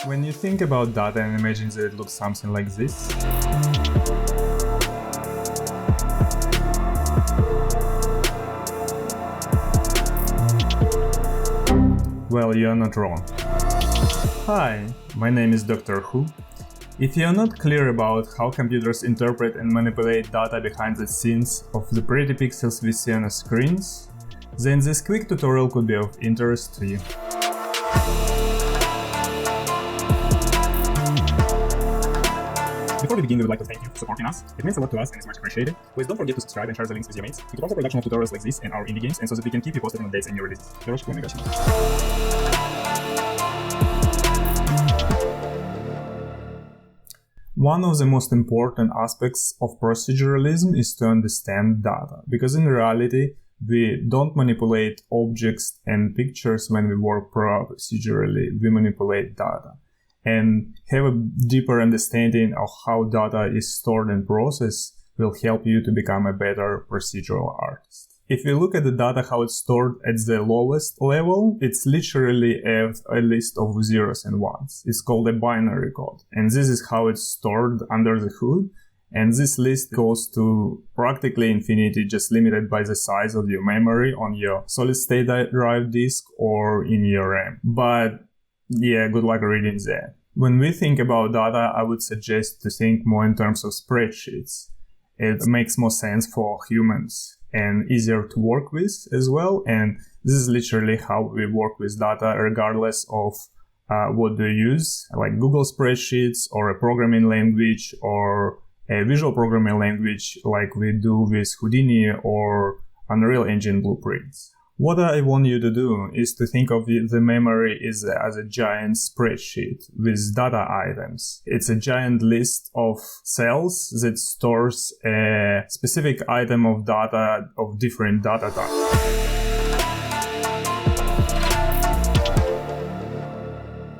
When you think about data and imagine that it looks something like this, well, you're not wrong. Hi, my name is Dr. Who. If you're not clear about how computers interpret and manipulate data behind the scenes of the pretty pixels we see on our screens, then this quick tutorial could be of interest to you. Before we begin, we would like to thank you for supporting us. It means a lot to us and is much appreciated. Please don't forget to subscribe and share the links with your mates. We could also production of tutorials like this and our indie games, and so that we can keep you posted on updates and new releases. One of the most important aspects of proceduralism is to understand data, because in reality, we don't manipulate objects and pictures when we work procedurally, we manipulate data. And have a deeper understanding of how data is stored and processed will help you to become a better procedural artist. If you look at the data, how it's stored at the lowest level, it's literally a list of zeros and ones. It's called a binary code. And this is how it's stored under the hood. And this list goes to practically infinity, just limited by the size of your memory on your solid-state drive disk or in your RAM. But yeah, good luck reading that. When we think about data, I would suggest to think more in terms of spreadsheets. It makes more sense for humans and easier to work with as well. And this is literally how we work with data, regardless of what we use, like Google spreadsheets or a programming language or a visual programming language like we do with Houdini or Unreal Engine blueprints. What I want you to do is to think of the memory as a giant spreadsheet with data items. It's a giant list of cells that stores a specific item of data of different data types.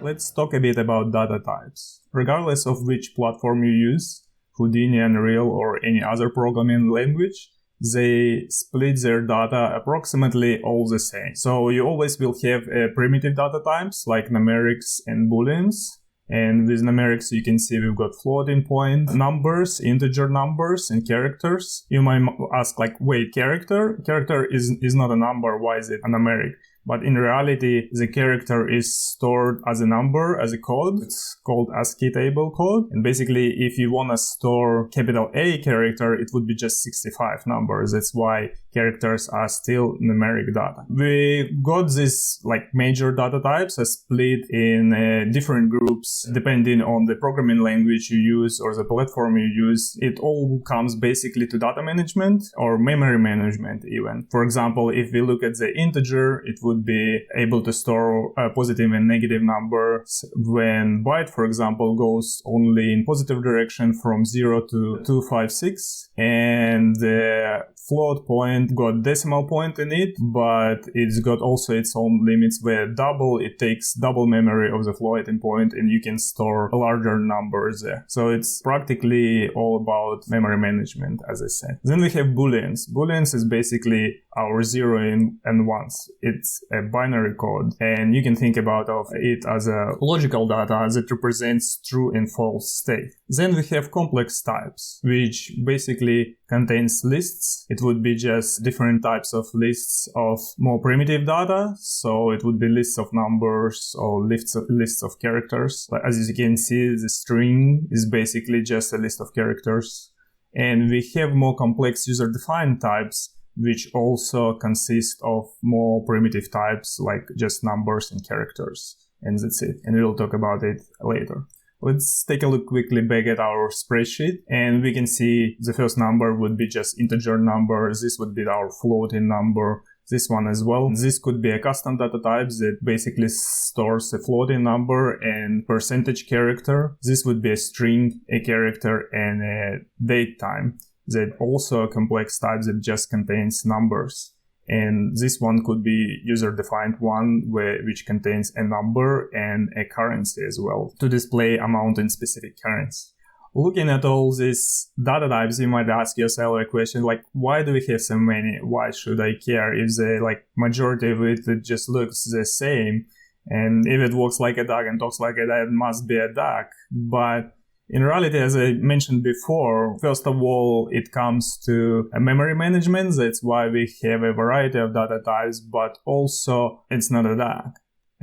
Let's talk a bit about data types. Regardless of which platform you use, Houdini, Unreal, or any other programming language, they split their data approximately all the same. So you always will have primitive data types like numerics and booleans. And with numerics, you can see we've got floating point numbers, integer numbers, and characters. You might ask, like, wait, character? Character is not a number. Why is it a numeric? But in reality, the character is stored as a number, as a code. It's called ASCII table code. And basically, if you want to store capital A character, it would be just 65 numbers. That's why characters are still numeric data. We got this like major data types are split in different groups depending on the programming language you use or the platform you use. It all comes basically to data management or memory management even. For example, if we look at the integer, it would be able to store positive and negative numbers when byte, for example, goes only in positive direction from 0 to 256, and the float point got decimal point in it, but it's got also its own limits where it takes double memory of the floating point and you can store larger numbers there. So it's practically all about memory management, as I said. Then we have booleans. Booleans is basically our 0 and 1s. It's a binary code, and you can think about it as a logical data that represents true and false state. Then we have complex types, which basically contains lists. It would be just different types of lists of more primitive data. So it would be lists of numbers or lists of characters. But as you can see, the string is basically just a list of characters. And we have more complex user-defined types, which also consist of more primitive types like just numbers and characters. And that's it. And we'll talk about it later. Let's take a look quickly back at our spreadsheet, and we can see the first number would be just integer number. This would be our floating number. This one as well. This could be a custom data type that basically stores a floating number and percentage character. This would be a string, a character, and a date time. That also a complex type that just contains numbers. And this one could be user-defined one which contains a number and a currency as well to display amount in specific currency. Looking at all these data types, you might ask yourself a question like, why do we have so many? Why should I care if the majority of it just looks the same? And if it walks like a duck and talks like a duck, it must be a duck. But in reality, as I mentioned before, first of all, it comes to memory management. That's why we have a variety of data types, but also it's not a duck.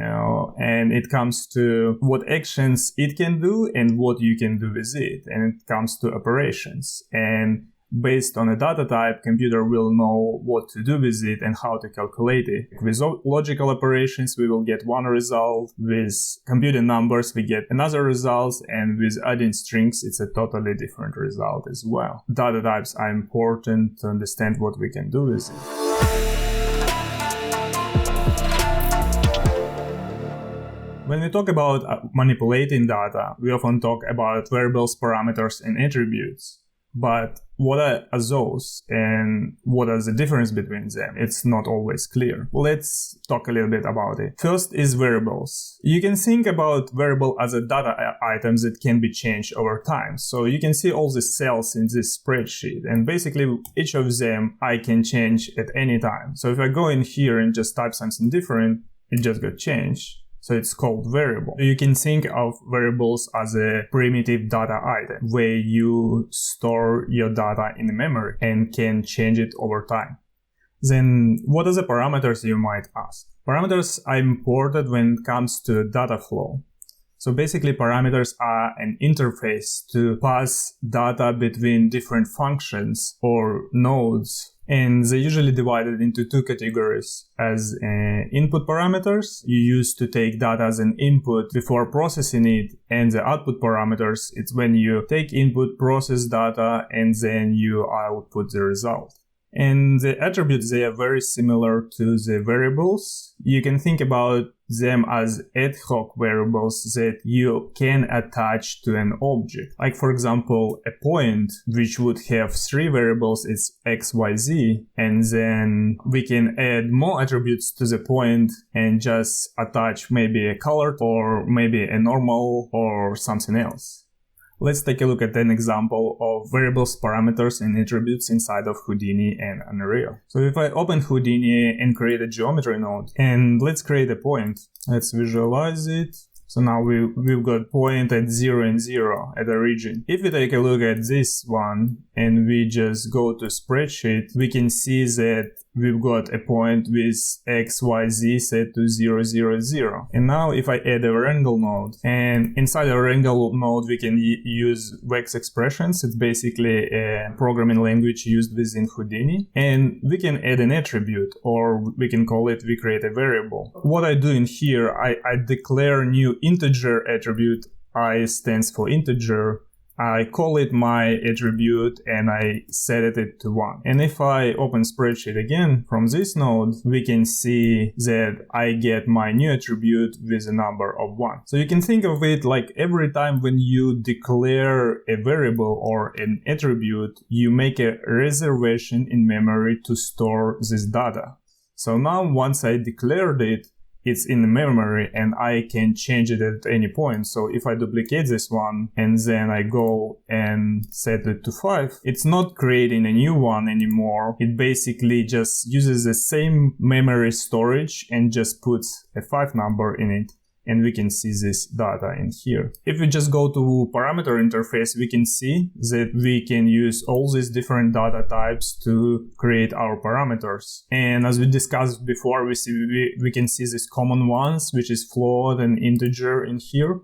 And it comes to what actions it can do and what you can do with it. And it comes to operations. And based on a data type, computer will know what to do with it and how to calculate it. With logical operations, we will get one result. With computing numbers, we get another result. And with adding strings, it's a totally different result as well. Data types are important to understand what we can do with it. When we talk about manipulating data, we often talk about variables, parameters, and attributes. But what are those and what is the difference between them? It's not always clear. Let's talk a little bit about it. First is variables. You can think about variable as a data items that can be changed over time. So you can see all the cells in this spreadsheet, and basically each of them I can change at any time. So if I go in here and just type something different, it just got changed. So it's called variable. You can think of variables as a primitive data item where you store your data in the memory and can change it over time. Then what are the parameters, you might ask? Parameters are important when it comes to data flow. So basically parameters are an interface to pass data between different functions or nodes. And they're usually divided into two categories. As input parameters, you use to take data as an input before processing it, and the output parameters, it's when you take input, process data, and then you output the result. And the attributes, they are very similar to the variables. You can think about them as ad hoc variables that you can attach to an object. Like for example, a point which would have three variables, it's x, y, z, and then we can add more attributes to the point and just attach maybe a color or maybe a normal or something else. Let's take a look at an example of variables, parameters, and attributes inside of Houdini and Unreal. So if I open Houdini and create a geometry node, and let's create a point. Let's visualize it. So now we've got point at 0 and 0 at the origin. If we take a look at this one and we just go to spreadsheet, we can see that we've got a point with x, y, z set to 0, 0, 0. And now if I add a wrangle node, and inside a wrangle node we can use VEX expressions. It's basically a programming language used within Houdini. And we can add an attribute, or we can call it, we create a variable. What I do in here, I declare new integer attribute. I stands for integer. I call it my attribute and I set it to 1. And if I open spreadsheet again from this node, we can see that I get my new attribute with a number of 1. So you can think of it like every time when you declare a variable or an attribute, you make a reservation in memory to store this data. So now once I declared it, it's in the memory and I can change it at any point. So if I duplicate this one and then I go and set it to 5, it's not creating a new one anymore. It basically just uses the same memory storage and just puts a 5 number in it. And we can see this data in here. If we just go to parameter interface, we can see that we can use all these different data types to create our parameters. And as we discussed before, we can see these common ones, which is float and integer in here.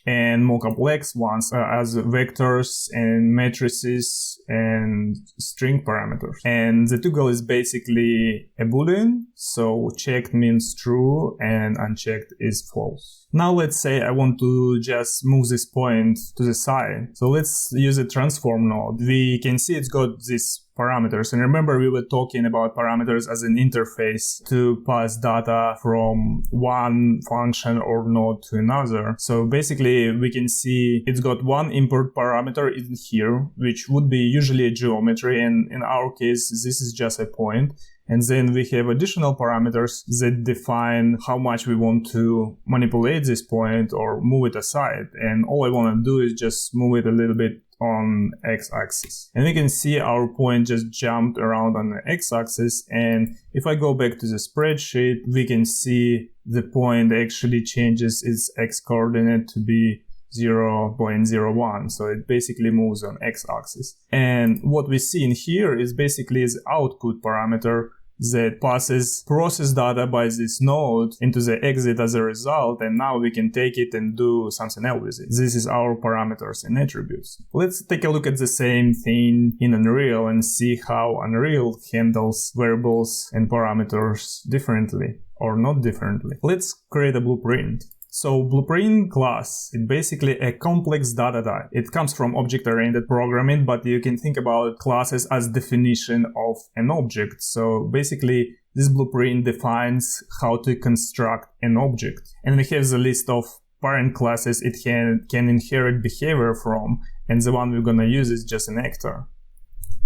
And more complex ones as vectors and matrices and string parameters. And the toggle is basically a boolean, so checked means true and unchecked is false. Now let's say I want to just move this point to the side. So let's use a transform node. We can see it's got these parameters, and remember we were talking about parameters as an interface to pass data from one function or node to another. So basically we can see it's got one input parameter in here, which would be usually a geometry, and in our case this is just a point. And then we have additional parameters that define how much we want to manipulate this point or move it aside. And all I want to do is just move it a little bit on x-axis. And we can see our point just jumped around on the x-axis. And if I go back to the spreadsheet, we can see the point actually changes its x coordinate to be 0.01, so it basically moves on x-axis. And what we see in here is basically the output parameter that passes process data by this node into the exit as a result, and now we can take it and do something else with it. This is our parameters and attributes. Let's take a look at the same thing in Unreal and see how Unreal handles variables and parameters differently or not differently. Let's create a blueprint. So blueprint class is basically a complex data type. It comes from object-oriented programming, but you can think about classes as definition of an object. So basically, this blueprint defines how to construct an object. And we have the list of parent classes it can inherit behavior from, and the one we're gonna use is just an actor.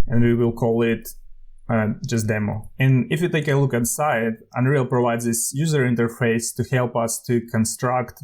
And we will call it just demo. And if you take a look inside, Unreal provides this user interface to help us to construct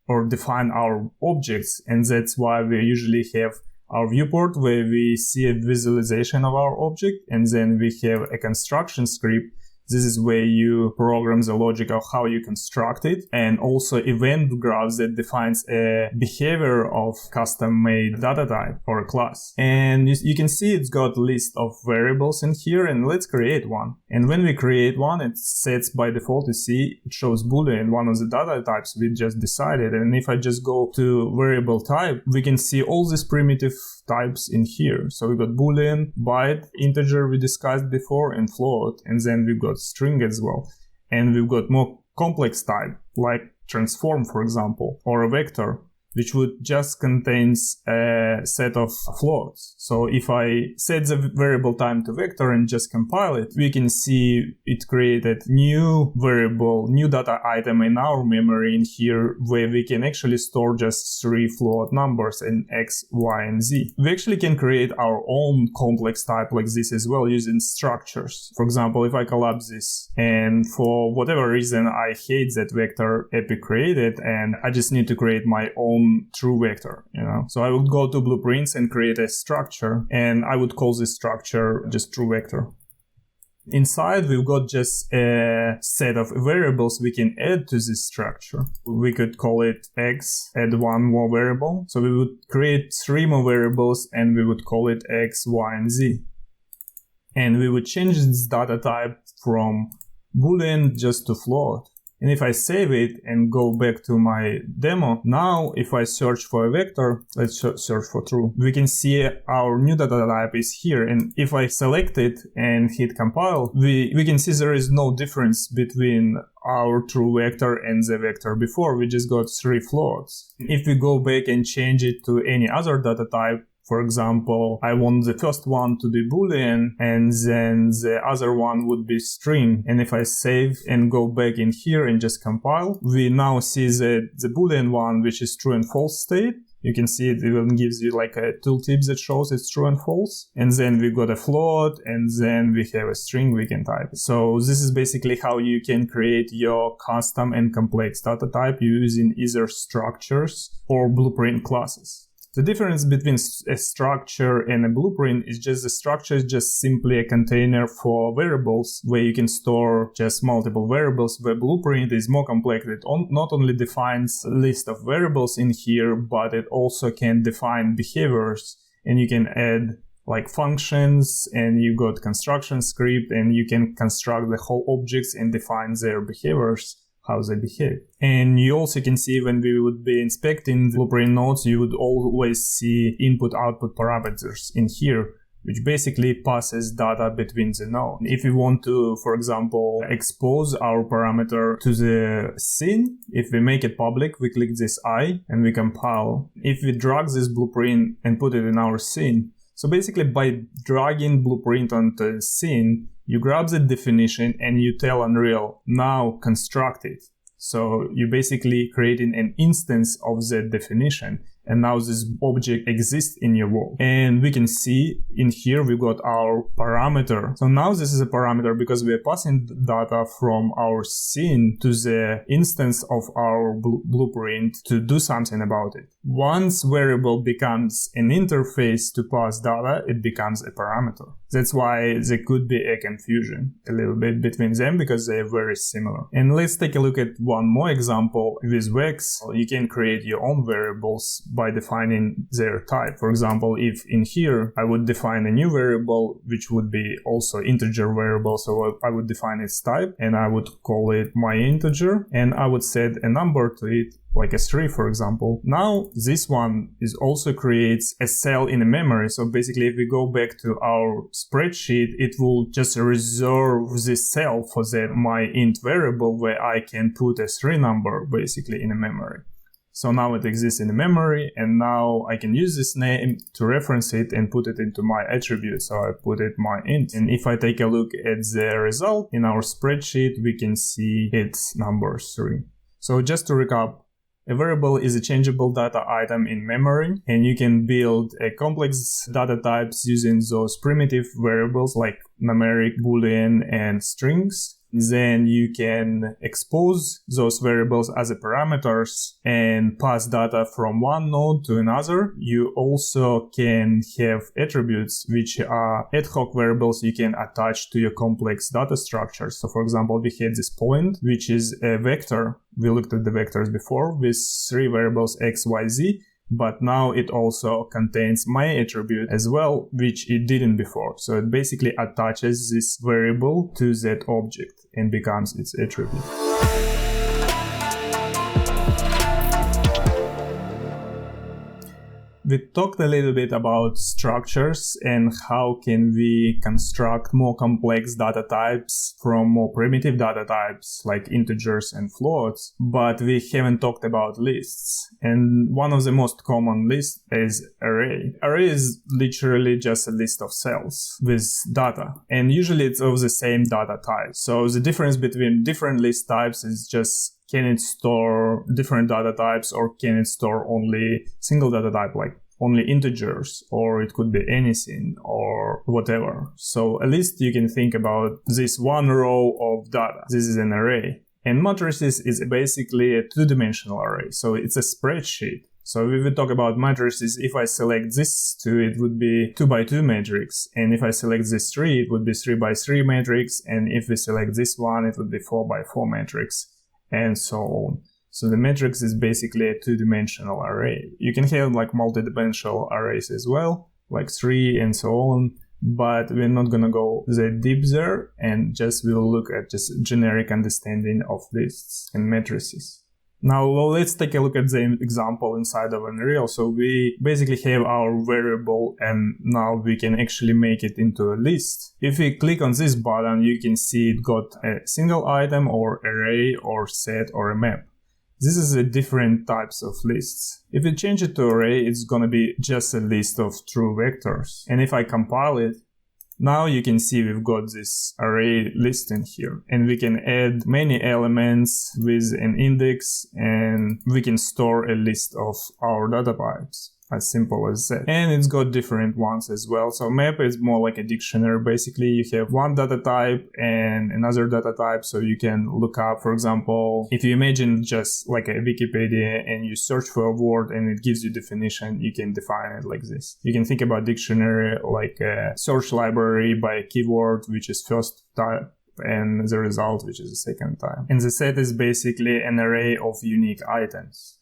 or define our objects, and that's why we usually have our viewport where we see a visualization of our object, and then we have a construction script. This is where you program the logic of how you construct it, and also event graphs that defines a behavior of custom-made data type or a class. And you can see it's got a list of variables in here, and let's create one. And when we create one, it sets by default, you see, it shows Boolean, one of the data types we just decided. And if I just go to variable type, we can see all these primitive types in here. So we got Boolean, byte, integer we discussed before, and float, and then we've got string as well. And we've got more complex type, like transform, for example, or a vector, which would just contains a set of floats. So if I set the variable time to vector and just compile it, we can see it created new variable, new data item in our memory in here, where we can actually store just 3 float numbers in x, y, and z. We actually can create our own complex type like this as well using structures. For example, if I collapse this and for whatever reason I hate that vector Epic created and I just need to create my own true vector, So I would go to blueprints and create a structure, and I would call this structure just true vector. Inside, we've got just a set of variables we can add to this structure. We could call it x, add one more variable. So we would create 3 more variables and we would call it x, y, and z. And we would change this data type from Boolean just to float. And if I save it and go back to my demo, now if I search for a vector, let's search for true, we can see our new data type is here. And if I select it and hit compile, we can see there is no difference between our true vector and the vector before. We just got 3 floats. If we go back and change it to any other data type, for example, I want the first one to be Boolean and then the other one would be string. And if I save and go back in here and just compile, we now see the Boolean one, which is true and false state. You can see it even gives you like a tooltip that shows it's true and false. And then we got a float, and then we have a string we can type. So this is basically how you can create your custom and complex data type using either structures or blueprint classes. The difference between a structure and a blueprint is just the structure is just simply a container for variables where you can store just multiple variables, where blueprint is more complex. It not only defines a list of variables in here, but it also can define behaviors, and you can add like functions, and you got construction script, and you can construct the whole objects and define their behaviors, how they behave. And you also can see when we would be inspecting the blueprint nodes, you would always see input-output parameters in here, which basically passes data between the nodes. If we want to, for example, expose our parameter to the scene, if we make it public, we click this I and we compile. If we drag this blueprint and put it in our scene, so basically by dragging blueprint onto the scene, you grab the definition and you tell Unreal, now construct it. So you're basically creating an instance of the definition. And now this object exists in your world. And we can see in here we got our parameter. So now this is a parameter because we are passing data from our scene to the instance of our blueprint to do something about it. Once variable becomes an interface to pass data, it becomes a parameter. That's why there could be a confusion a little bit between them because they are very similar. And let's take a look at one more example. With VEX, you can create your own variables by defining their type. For example, if in here I would define a new variable which would be also integer variable, so I would define its type and I would call it my integer and I would set a number to it, like a 3 for example. Now this one is also creates a cell in a memory. So basically if we go back to our spreadsheet, it will just reserve this cell for the my int variable where I can put a 3 number basically in a memory. So now it exists in the memory and now I can use this name to reference it and put it into my attribute. So I put it my int. And if I take a look at the result in our spreadsheet, we can see it's number 3. So just to recap, a variable is a changeable data item in memory, and you can build a complex data types using those primitive variables like numeric, boolean, and strings. Then you can expose those variables as a parameters and pass data from one node to another. You also can have attributes which are ad hoc variables you can attach to your complex data structures. So for example, we had this point, which is a vector. We looked at the vectors before with 3 variables x, y, z. But now it also contains my attribute as well, which it didn't before. So it basically attaches this variable to that object and becomes its attribute. We talked a little bit about structures and how can we construct more complex data types from more primitive data types like integers and floats, but we haven't talked about lists. And one of the most common lists is array. Array is literally just a list of cells with data, and usually it's of the same data type. So the difference between different list types is just can it store different data types or can it store only single data type like only integers, or it could be anything or whatever. So at least you can think about this one row of data. This is an array. And matrices is basically a two-dimensional array. So it's a spreadsheet. So if we talk about matrices, if I select this 2, it would be 2 by 2 matrix. And if I select this 3, it would be 3 by 3 matrix. And if we select this one, it would be 4 by 4 matrix, and so on. So the matrix is basically a two-dimensional array. You can have like multi-dimensional arrays as well, like 3 and so on, but we're not gonna go that deep there, and just we'll look at just generic understanding of lists and matrices. Now let's take a look at the example inside of Unreal. So we basically have our variable and now we can actually make it into a list. If we click on this button, you can see it got a single item or array or set or a map. This is a different types of lists. If we change it to array, it's gonna be just a list of true vectors. And if I compile it, now you can see we've got this array list in here, and we can add many elements with an index, and we can store a list of our data types. As simple as that. And it's got different ones as well. So map is more like a dictionary. Basically, you have one data type and another data type. So you can look up, for example, if you imagine just like a Wikipedia and you search for a word and it gives you definition, you can define it like this. You can think about dictionary like a search library by a keyword, which is first type, and the result, which is the second type. And the set is basically an array of unique items.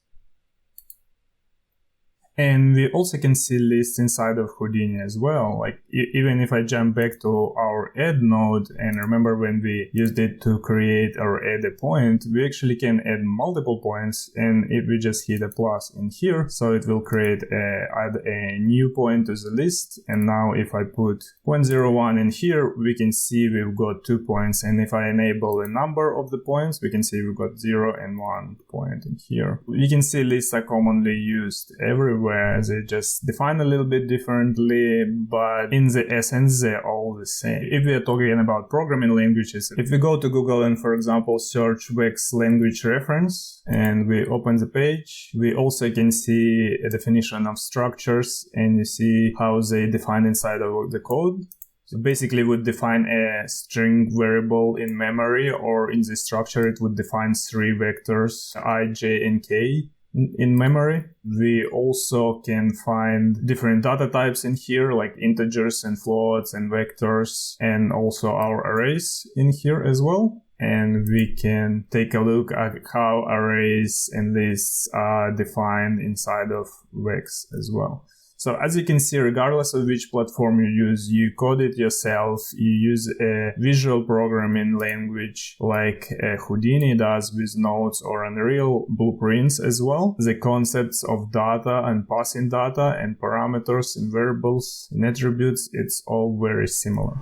And we also can see lists inside of Houdini as well. Like even if I jump back to our add node, and remember when we used it to create or add a point, we actually can add multiple points. And if we just hit a plus in here, so it will create add a new point to the list. And now if I put 0.01 in here, we can see we've got 2 points. And if I enable a number of the points, we can see we've got 0 and 1 point in here. You can see lists are commonly used everywhere. where they just define a little bit differently, but in the essence, they're all the same. If we are talking about programming languages, if we go to Google and, for example, search VEX language reference, and we open the page, we also can see a definition of structures, and you see how they define inside of the code. So basically, it would define a string variable in memory, or in the structure, it would define 3 vectors, I, J, and K in memory. We also can find different data types in here, like integers and floats and vectors, and also our arrays in here as well. And we can take a look at how arrays and lists are defined inside of VEX as well. So as you can see, regardless of which platform you use, you code it yourself, you use a visual programming language like Houdini does with nodes or Unreal blueprints as well. The concepts of data and passing data and parameters and variables and attributes, it's all very similar.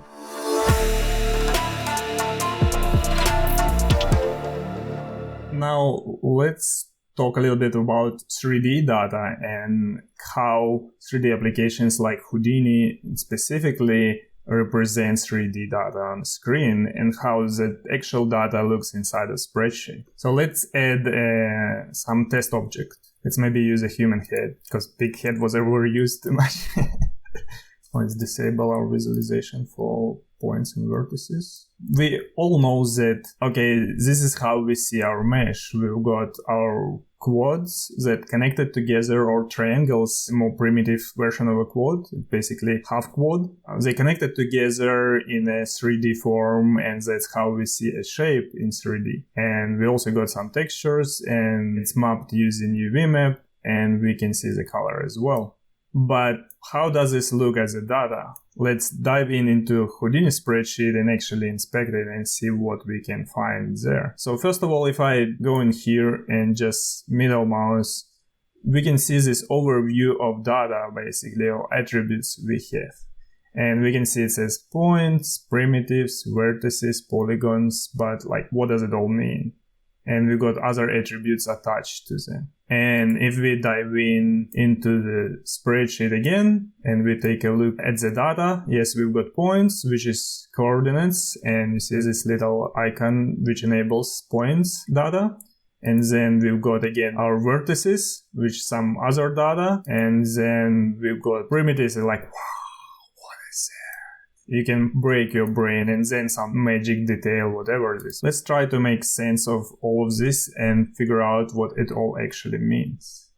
Now let's talk a little bit about 3D data and how 3D applications like Houdini specifically represent 3D data on screen and how the actual data looks inside a spreadsheet. So let's add some test object. Let's maybe use a human head, because big head was overused too much. Let's disable our visualization for points and vertices. We all know that, okay, this is how we see our mesh. We've got our quads that connected together, or triangles, a more primitive version of a quad, basically half quad. They connected together in a 3D form, and that's how we see a shape in 3D. And we also got some textures, and it's mapped using UV map, and we can see the color as well. But how does this look as a data? Let's dive into Houdini spreadsheet and actually inspect it and see what we can find there. So first of all, if I go in here and just middle mouse, we can see this overview of data, basically, or attributes we have. And we can see it says points, primitives, vertices, polygons, but like, what does it all mean? And we got other attributes attached to them. And if we dive into the spreadsheet again, and we take a look at the data, yes, we've got points, which is coordinates, and you see this little icon which enables points data. And then we've got again our vertices, which some other data, and then we've got primitives, like, wow, what is that? You can break your brain, and then some magic detail, whatever it is. Let's try to make sense of all of this and figure out what it all actually means.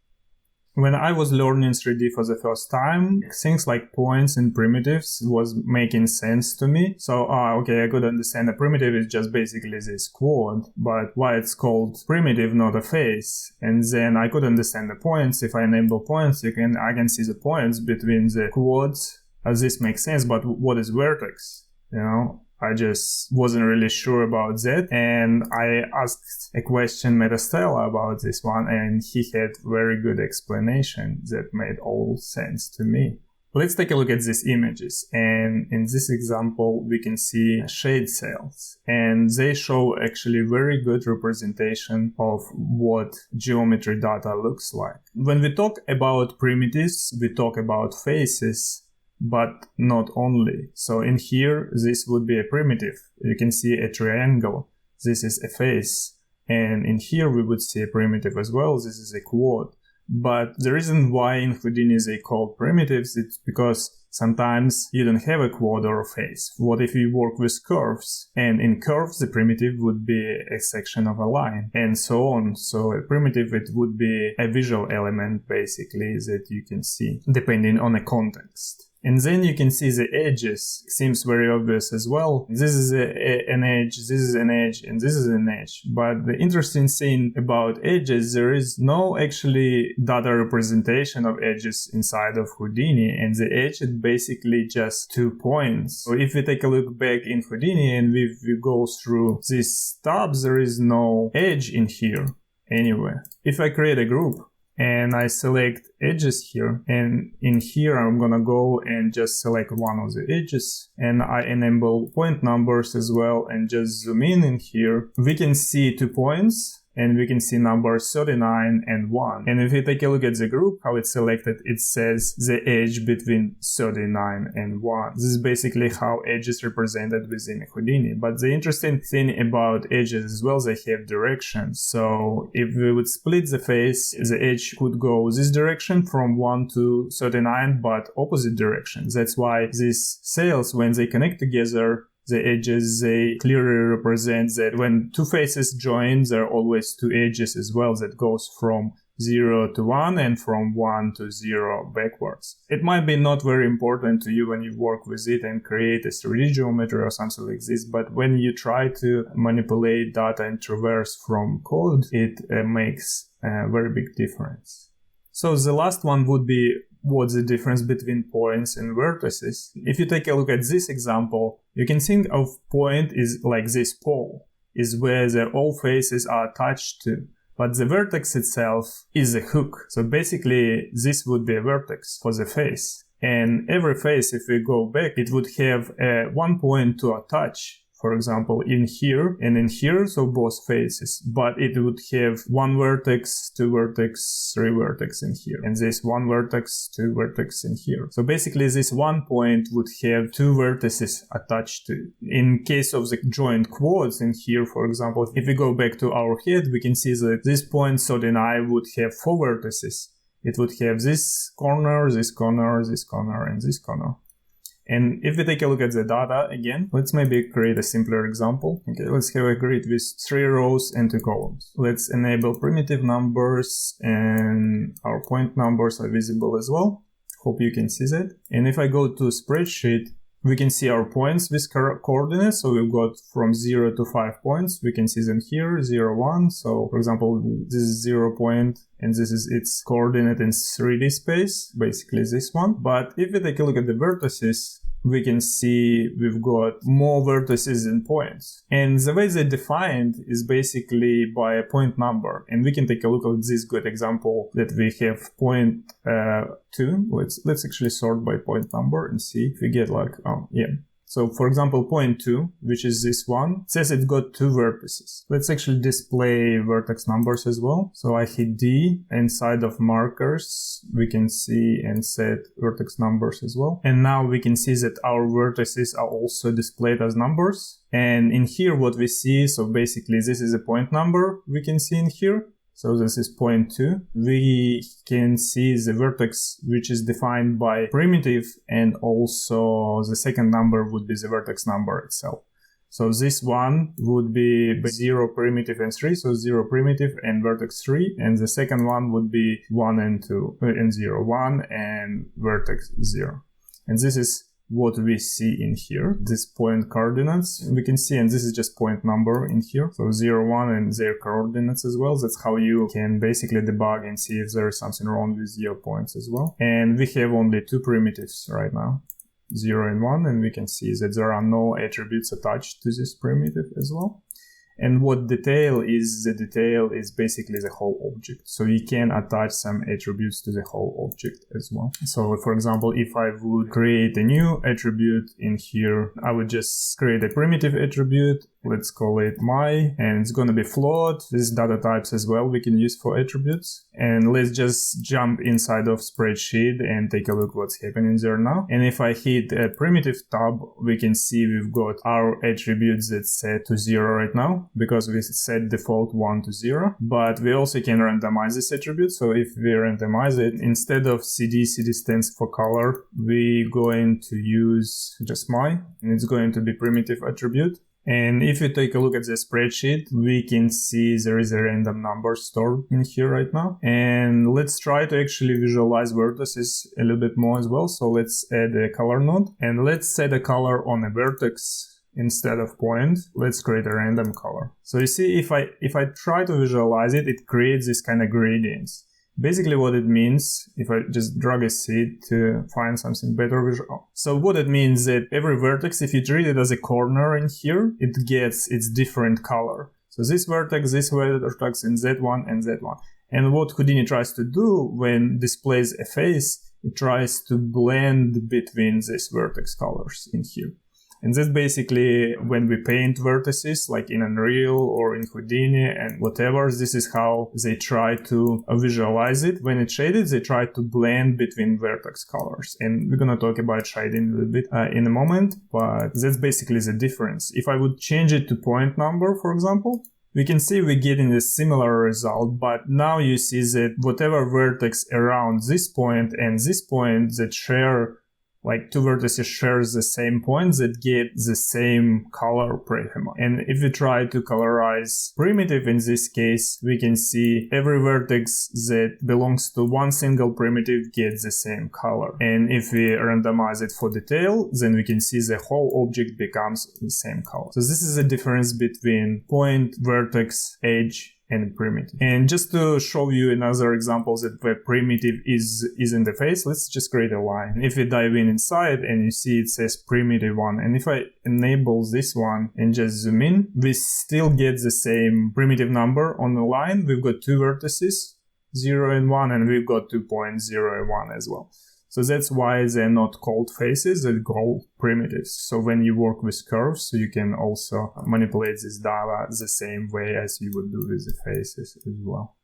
When I was learning 3D for the first time, things like points and primitives was making sense to me. So, okay, I could understand a primitive is just basically this quad, but why it's called primitive, not a face. And then I could understand the points. If I enable points, I can see the points between the quads. As this makes sense, but what is vertex? You know, I just wasn't really sure about that, and I asked a question Metastella about this one, and he had very good explanation that made all sense to me. Let's take a look at these images, and in this example we can see shade cells, and they show actually very good representation of what geometry data looks like. When we talk about primitives, we talk about faces, but not only. So in here, this would be a primitive. You can see a triangle. This is a face. And in here, we would see a primitive as well. This is a quad. But the reason why in Houdini they call primitives, it's because sometimes you don't have a quad or a face. What if you work with curves? And in curves, the primitive would be a section of a line, and so on. So a primitive, it would be a visual element, basically, that you can see, depending on the context. And then you can see the edges. It seems very obvious as well. This is an edge, this is an edge, and this is an edge. But the interesting thing about edges, there is no actually data representation of edges inside of Houdini. And the edge is basically just 2 points. So if we take a look back in Houdini and we go through these tabs, there is no edge in here anywhere. If I create a group, and I select edges here, and in here I'm gonna go and just select one of the edges, and I enable point numbers as well, and just zoom in here. We can see 2 points, and we can see numbers 39 and 1. And if we take a look at the group, how it's selected, it says the edge between 39 and 1. This is basically how edge is represented within Houdini. But the interesting thing about edges as well, they have direction. So if we would split the face, the edge could go this direction from 1 to 39, but opposite direction. That's why these cells, when they connect together, the edges, they clearly represent that when two faces join, there are always two edges as well that goes from 0 to 1 and from 1 to 0 backwards. It might be not very important to you when you work with it and create a 3D geometry or something like this, but when you try to manipulate data and traverse from code, it makes a very big difference. So the last one would be what's the difference between points and vertices. If you take a look at this example, you can think of point is like this pole, is where all faces are attached to. But the vertex itself is a hook. So basically, this would be a vertex for the face. And every face, if we go back, it would have one point to attach. For example, in here and in here, so both faces. But it would have one vertex, two vertex, three vertex in here. And this one vertex, two vertex in here. So basically, this one point would have two vertices attached to it. In case of the joint quads in here, for example, if we go back to our head, we can see that this point 39 would have four vertices. It would have this corner, this corner, this corner, and this corner. And if we take a look at the data again, let's maybe create a simpler example. Okay, let's have a grid with 3 rows and 2 columns. Let's enable primitive numbers, and our point numbers are visible as well. Hope you can see that. And if I go to spreadsheet, we can see our points with coordinates. So we've got from 0 to 5 points. We can see them here, 0, 1. So for example, this is 0 point, and this is its coordinate in 3D space, basically this one. But if we take a look at the vertices, we can see we've got more vertices than points. And the way they're defined is basically by a point number. And we can take a look at this good example that we have point 2. Let's actually sort by point number and see if we get like, So for example, point 2, which is this one, says it's got 2 vertices. Let's actually display vertex numbers as well. So I hit D, inside of markers, we can see and set vertex numbers as well. And now we can see that our vertices are also displayed as numbers. And in here, what we see, so basically this is a point number we can see in here. So this is point 2. We can see the vertex, which is defined by primitive, and also the second number would be the vertex number itself. So this one would be 0, primitive, and 3. So 0, primitive, and vertex 3. And the second one would be 1 and 2, and 0, 1, and vertex 0. And this is what we see in here, this point coordinates we can see, and this is just point number in here, so 0, 1 and their coordinates as well. That's how you can basically debug and see if there is something wrong with your points as well. And we have only 2 primitives right now, 0 and 1, and we can see that there are no attributes attached to this primitive as well. And what detail is, the detail is basically the whole object. So you can attach some attributes to the whole object as well. So for example, if I would create a new attribute in here, I would just create a primitive attribute. Let's call it my, and it's going to be float. These data types as well we can use for attributes. And let's just jump inside of spreadsheet and take a look what's happening there now. And if I hit a primitive tab, we can see we've got our attributes that's set to 0 right now, because we set default 1 to 0. But we also can randomize this attribute. So if we randomize it, instead of CD stands for color, we're going to use just my, and it's going to be primitive attribute. And if you take a look at the spreadsheet, we can see there is a random number stored in here right now. And let's try to actually visualize vertices a little bit more as well. So let's add a color node, and let's set a color on a vertex instead of point. Let's create a random color. So you see, if I try to visualize it, it creates this kind of gradients. Basically what it means, if I just drag a seed to find something better visual. So what it means that every vertex, if you treat it as a corner in here, it gets its different color. So this vertex, and that one, and that one. And what Houdini tries to do when displays a face, it tries to blend between these vertex colors in here. And that's basically when we paint vertices, like in Unreal or in Houdini and whatever, this is how they try to visualize it. When it's shaded, they try to blend between vertex colors. And we're going to talk about shading a little bit in a moment, but that's basically the difference. If I would change it to point number, for example, we can see we're getting a similar result, but now you see that whatever vertex around this point and this point that share, like two vertices shares the same point, that get the same color pretty much. And if we try to colorize primitive in this case, we can see every vertex that belongs to one single primitive gets the same color. And if we randomize it for detail, then we can see the whole object becomes the same color. So this is the difference between point, vertex, edge, and primitive. And just to show you another example that where primitive is in the face, let's just create a line. If we dive inside and you see it says primitive one, and if I enable this one and just zoom in, we still get the same primitive number on the line. We've got two vertices, 0 and 1, and we've got 2 points, 0 and 1 as well. So that's why they're not called faces, they're called primitives. So when you work with curves, you can also manipulate this data the same way as you would do with the faces as well.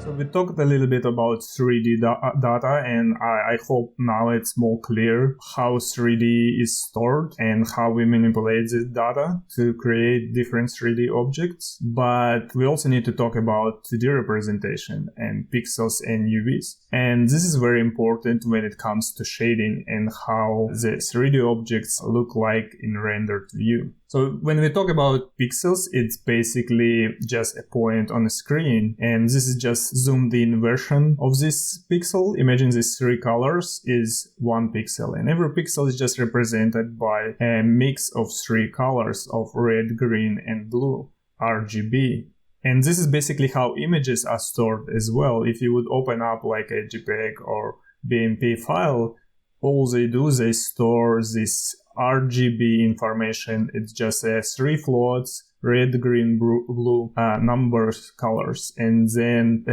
So we talked a little bit about 3D data, and I hope now it's more clear how 3D is stored and how we manipulate this data to create different 3D objects. But we also need to talk about 2D representation and pixels and UVs. And this is very important when it comes to shading and how the 3D objects look like in rendered view. So when we talk about pixels, it's basically just a point on the screen, and this is just zoomed in version of this pixel. Imagine these three colors is one pixel, and every pixel is just represented by a mix of three colors of red, green, and blue, RGB. And this is basically how images are stored as well. If you would open up like a JPEG or BMP file, all they do, they store this RGB information. It's just three floats, red, green, blue numbers, colors, and then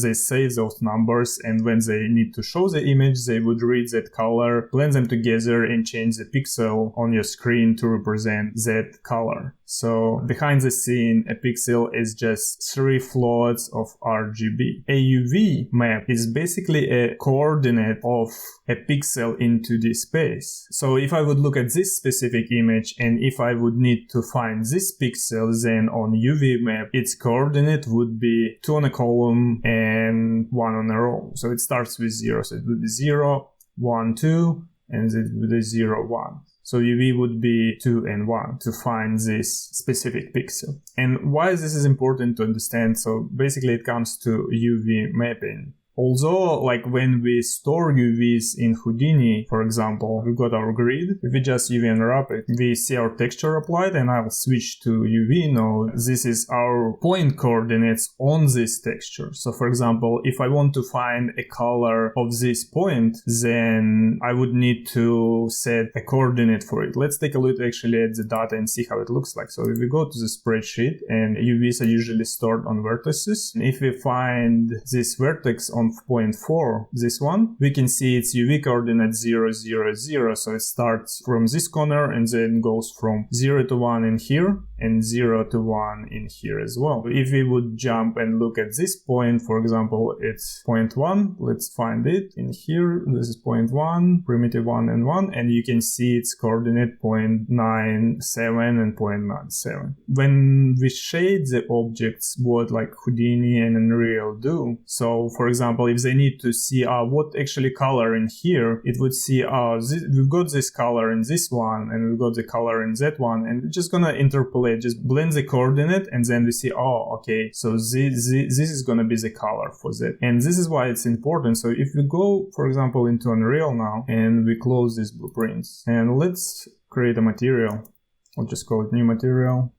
they save those numbers, and when they need to show the image, they would read that color, blend them together, and change the pixel on your screen to represent that color. So behind the scene, a pixel is just three floats of RGB. A UV map is basically a coordinate of a pixel into the space. So if I would look at this specific image, and if I would need to find this pixel, then on UV map, its coordinate would be 2 on a column and 1 on a row. So it starts with 0. So it would be 0, 1, 2, and it would be 0, 1. So UV would be 2 and 1 to find this specific pixel. And why this is important to understand? So basically it comes to UV mapping. Although, like when we store UVs in Houdini, for example, we've got our grid. If we just UV unwrap it, we see our texture applied, and I'll switch to UV node. This is our point coordinates on this texture. So for example, if I want to find a color of this point, then I would need to set a coordinate for it. Let's take a look actually at the data and see how it looks like. So if we go to the spreadsheet, and UVs are usually stored on vertices, and if we find this vertex on point 4, this one, we can see its UV coordinate 0, 0, 0. So it starts from this corner and then goes from 0 to 1 in here and 0 to 1 in here as well. If we would jump and look at this point, for example, it's point 1. Let's find it in here. This is point 1, primitive 1 and 1, and you can see its coordinate 0.97 and 0.97. When we shade the objects, what like Houdini and Unreal do, so for example, if they need to see what actually color in here, it would see we've got this color in this one, and we've got the color in that one, and we're just gonna interpolate, just blend the coordinate, and then we see, okay, so this is gonna be the color for that. And this is why it's important. So if we go, for example, into Unreal now, and we close these blueprints, and let's create a material. I'll just call it new material,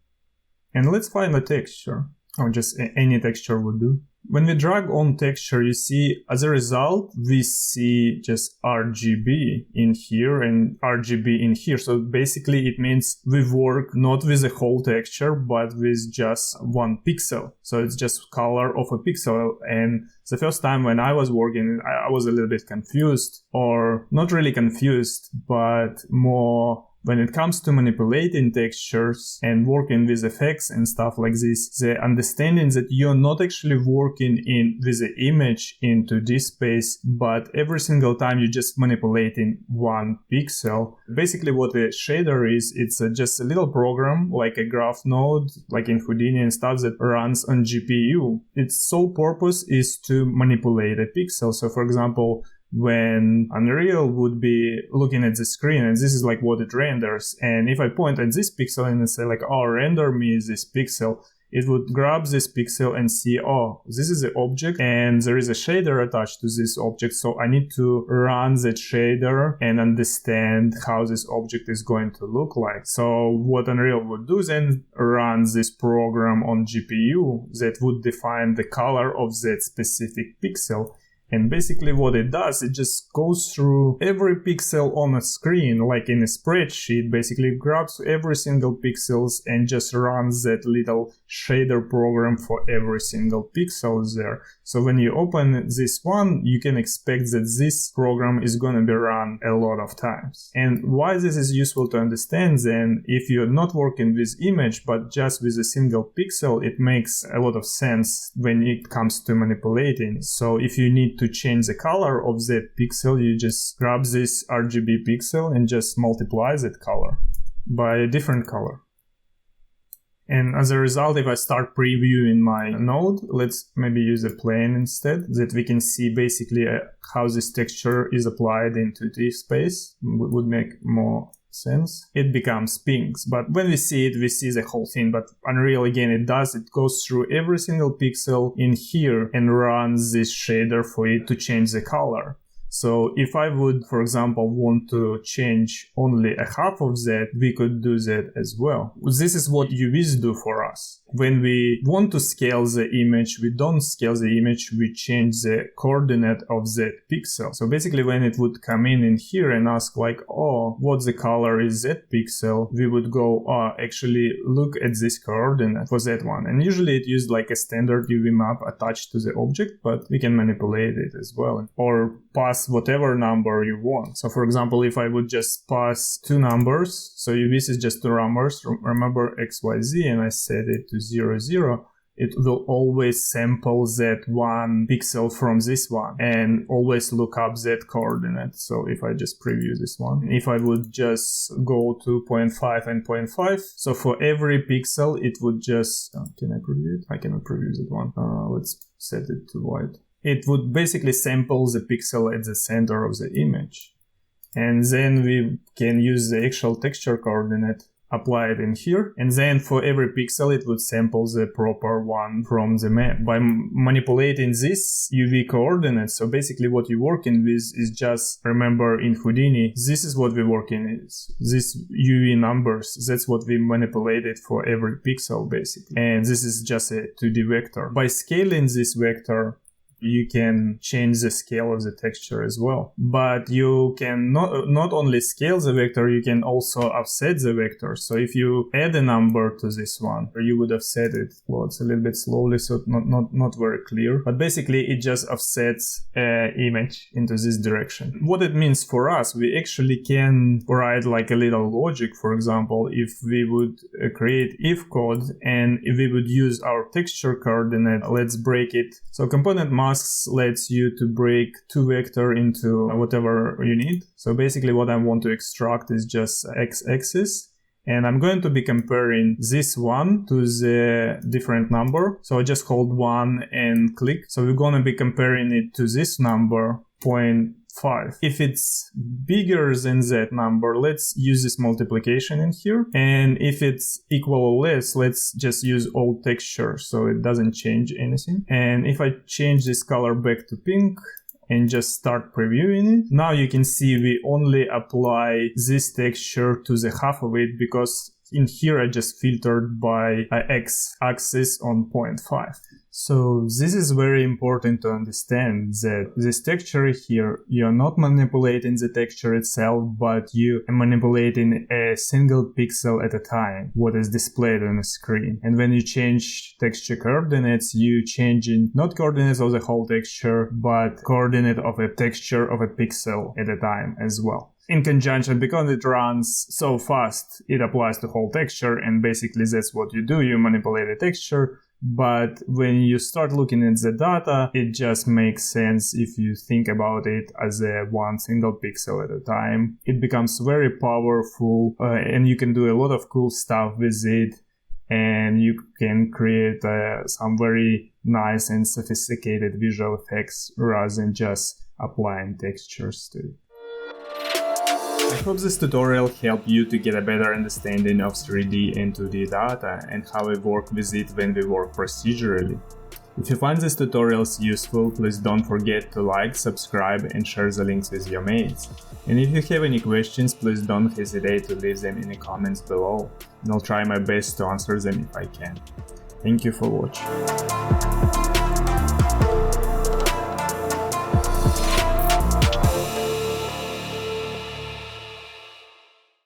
and let's find a texture. or just any texture would do. When we drag on texture, you see, as a result, we see just RGB in here and RGB in here. So basically it means we work not with a whole texture, but with just one pixel. So it's just color of a pixel. And the first time when I was working, I was a little bit confused, or not really confused, but more when it comes to manipulating textures and working with effects and stuff like this, the understanding that you're not actually working with the image into this space, but every single time you're just manipulating one pixel. Basically what a shader is, it's just a little program like a graph node, like in Houdini and stuff, that runs on GPU. Its sole purpose is to manipulate a pixel. So for example, when Unreal would be looking at the screen, and this is like what it renders, and if I point at this pixel and I say like, oh, render me this pixel, it would grab this pixel and see, oh, this is the object and there is a shader attached to this object, so I need to run that shader and understand how this object is going to look like. So what Unreal would do then, runs this program on GPU that would define the color of that specific pixel. And basically what it does, it just goes through every pixel on a screen, like in a spreadsheet, basically grabs every single pixels and just runs that little shader program for every single pixel there. So when you open this one, you can expect that this program is going to be run a lot of times. And why this is useful to understand then, if you're not working with image, but just with a single pixel, it makes a lot of sense when it comes to manipulating. So if you need to change the color of that pixel, you just grab this RGB pixel and just multiply that color by a different color. And as a result, if I start previewing my node, let's maybe use a plane instead, that we can see basically how this texture is applied into this space. Would make more sense. It becomes pinks, but when we see it, we see the whole thing. But Unreal, again, it goes through every single pixel in here and runs this shader for it to change the color. So if I would, for example, want to change only a half of that, we could do that as well. This is what UVs do for us. When we want to scale the image, we don't scale the image, we change the coordinate of that pixel. So basically when it would come in here and ask like, oh, what the color is that pixel, we would go, actually look at this coordinate for that one. And usually it used like a standard UV map attached to the object, but we can manipulate it as well. Or pass whatever number you want. So for example, if I would just pass two numbers, so this is just two numbers, remember XYZ, and I set it to 0, 0, it will always sample that one pixel from this one and always look up that coordinate. So if I just preview this one, if I would just go to 0.5 and 0.5, so for every pixel it would just, can I preview it? I cannot preview that one. Let's set it to white. It would basically sample the pixel at the center of the image. And then we can use the actual texture coordinate, apply it in here. And then for every pixel, it would sample the proper one from the map by manipulating this UV coordinates. So basically what you're working with is just, remember in Houdini, this is what we're working with. These UV numbers, that's what we manipulated for every pixel basically. And this is just a 2D vector. By scaling this vector, you can change the scale of the texture as well. But you can not only scale the vector, you can also offset the vector. So if you add a number to this one, or you would offset it, well, it's a little bit slowly, so not very clear. But basically it just offsets an image into this direction. What it means for us, we actually can write like a little logic. For example, if we would create if code and if we would use our texture coordinate, let's break it. So component masks lets you to break two vector into whatever you need. So basically what I want to extract is just x-axis. And I'm going to be comparing this one to the different number. So I just hold 1 and click. So we're going to be comparing it to this number, 0.5. If it's bigger than that number, let's use this multiplication in here. And if it's equal or less, let's just use old texture so it doesn't change anything. And if I change this color back to pink and just start previewing it, now you can see we only apply this texture to the half of it because in here I just filtered by x-axis on 0.5. So this is very important to understand that this texture here, you're not manipulating the texture itself, but you are manipulating a single pixel at a time, what is displayed on the screen. And when you change texture coordinates, you changing not coordinates of the whole texture, but coordinate of a texture of a pixel at a time as well. In conjunction, because it runs so fast, it applies to whole texture, and basically that's what you do, you manipulate a texture. But when you start looking at the data, it just makes sense if you think about it as a one single pixel at a time. It becomes very powerful and you can do a lot of cool stuff with it, and you can create some very nice and sophisticated visual effects rather than just applying textures to it. I hope this tutorial helped you to get a better understanding of 3D and 2D data and how we work with it when we work procedurally. If you find these tutorials useful, please don't forget to like, subscribe and share the links with your mates. And if you have any questions, please don't hesitate to leave them in the comments below, and I'll try my best to answer them if I can. Thank you for watching.